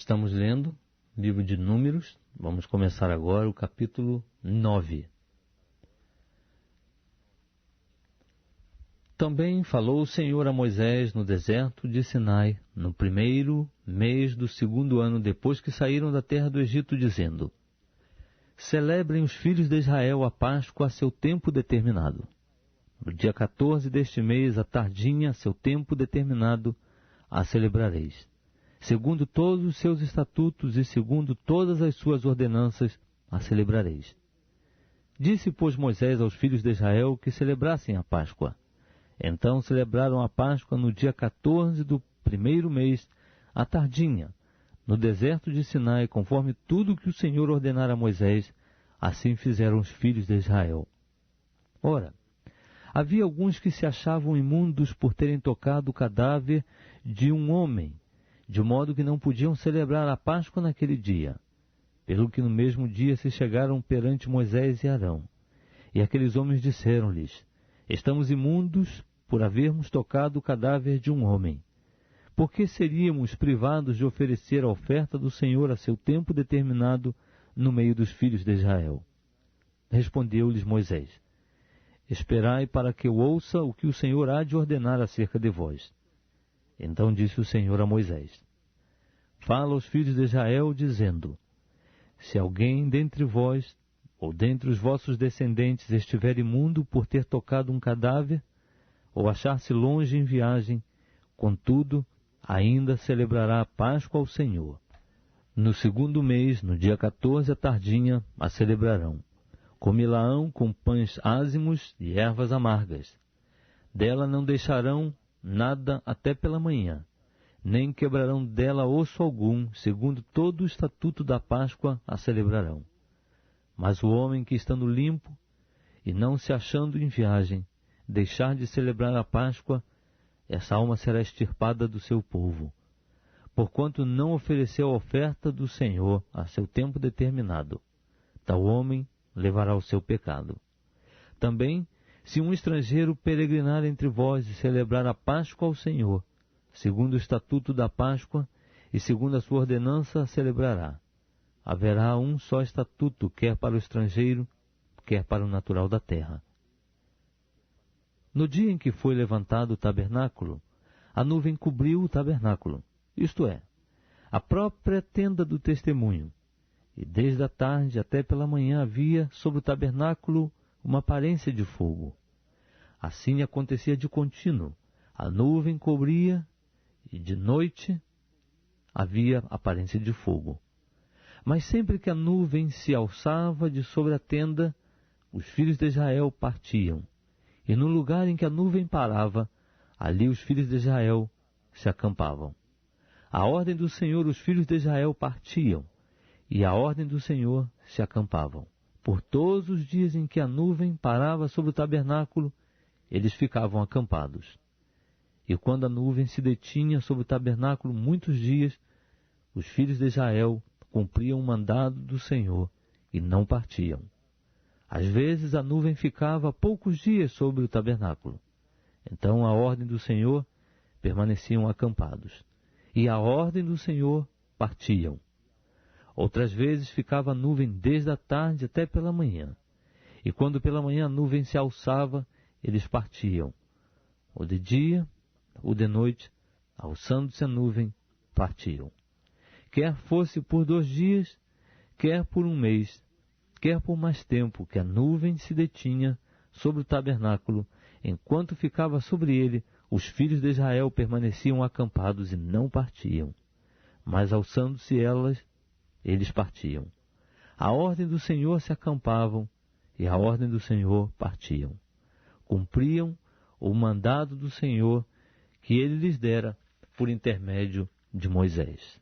Estamos lendo livro de Números. Vamos começar agora o capítulo 9. Também falou o Senhor a Moisés no deserto de Sinai, no primeiro mês do segundo ano depois que saíram da terra do Egito, dizendo: Celebrem os filhos de Israel a Páscoa a seu tempo determinado. No dia 14 deste mês, à tardinha, a seu tempo determinado, a celebrareis. Segundo todos os seus estatutos e segundo todas as suas ordenanças, a celebrareis. Disse, pois, Moisés aos filhos de Israel que celebrassem a Páscoa. Então celebraram a Páscoa no dia 14 do primeiro mês, à tardinha, no deserto de Sinai, conforme tudo que o Senhor ordenara a Moisés, assim fizeram os filhos de Israel. Ora, havia alguns que se achavam imundos por terem tocado o cadáver de um homem, de modo que não podiam celebrar a Páscoa naquele dia, pelo que no mesmo dia se chegaram perante Moisés e Arão. E aqueles homens disseram-lhes: Estamos imundos por havermos tocado o cadáver de um homem. Por que seríamos privados de oferecer a oferta do Senhor a seu tempo determinado no meio dos filhos de Israel? Respondeu-lhes Moisés: Esperai para que eu ouça o que o Senhor há de ordenar acerca de vós. Então disse o Senhor a Moisés: Fala aos filhos de Israel, dizendo: Se alguém dentre vós, ou dentre os vossos descendentes, estiver imundo por ter tocado um cadáver, ou achar-se longe em viagem, contudo, ainda celebrará a Páscoa ao Senhor. No segundo mês, no dia 14 à tardinha, a celebrarão. Comê-la-ão com pães ázimos e ervas amargas. Dela não deixarão nada até pela manhã, nem quebrarão dela osso algum, segundo todo o estatuto da Páscoa a celebrarão. Mas o homem que, estando limpo e não se achando em viagem, deixar de celebrar a Páscoa, essa alma será extirpada do seu povo, porquanto não ofereceu a oferta do Senhor a seu tempo determinado. Tal homem levará o seu pecado. Também, se um estrangeiro peregrinar entre vós e celebrar a Páscoa ao Senhor, segundo o estatuto da Páscoa e segundo a sua ordenança, a celebrará. Haverá um só estatuto, quer para o estrangeiro, quer para o natural da terra. No dia em que foi levantado o tabernáculo, a nuvem cobriu o tabernáculo, isto é, a própria tenda do testemunho, e desde a tarde até pela manhã havia sobre o tabernáculo uma aparência de fogo. Assim acontecia de contínuo, a nuvem cobria e de noite havia aparência de fogo. Mas sempre que a nuvem se alçava de sobre a tenda, os filhos de Israel partiam, e no lugar em que a nuvem parava, ali os filhos de Israel se acampavam. À ordem do Senhor os filhos de Israel partiam, e à ordem do Senhor se acampavam. Por todos os dias em que a nuvem parava sobre o tabernáculo, eles ficavam acampados. E quando a nuvem se detinha sobre o tabernáculo muitos dias, os filhos de Israel cumpriam o mandado do Senhor e não partiam. Às vezes a nuvem ficava poucos dias sobre o tabernáculo. Então, à ordem do Senhor, permaneciam acampados. E à ordem do Senhor, partiam. Outras vezes ficava a nuvem desde a tarde até pela manhã. E quando pela manhã a nuvem se alçava, eles partiam. Ou de dia, ou de noite, alçando-se a nuvem, partiam. Quer fosse por 2 dias, quer por 1 mês, quer por mais tempo, que a nuvem se detinha sobre o tabernáculo, enquanto ficava sobre ele, os filhos de Israel permaneciam acampados e não partiam. Mas alçando-se eles partiam. À ordem do Senhor se acampavam, e à ordem do Senhor partiam. Cumpriam o mandado do Senhor que ele lhes dera por intermédio de Moisés.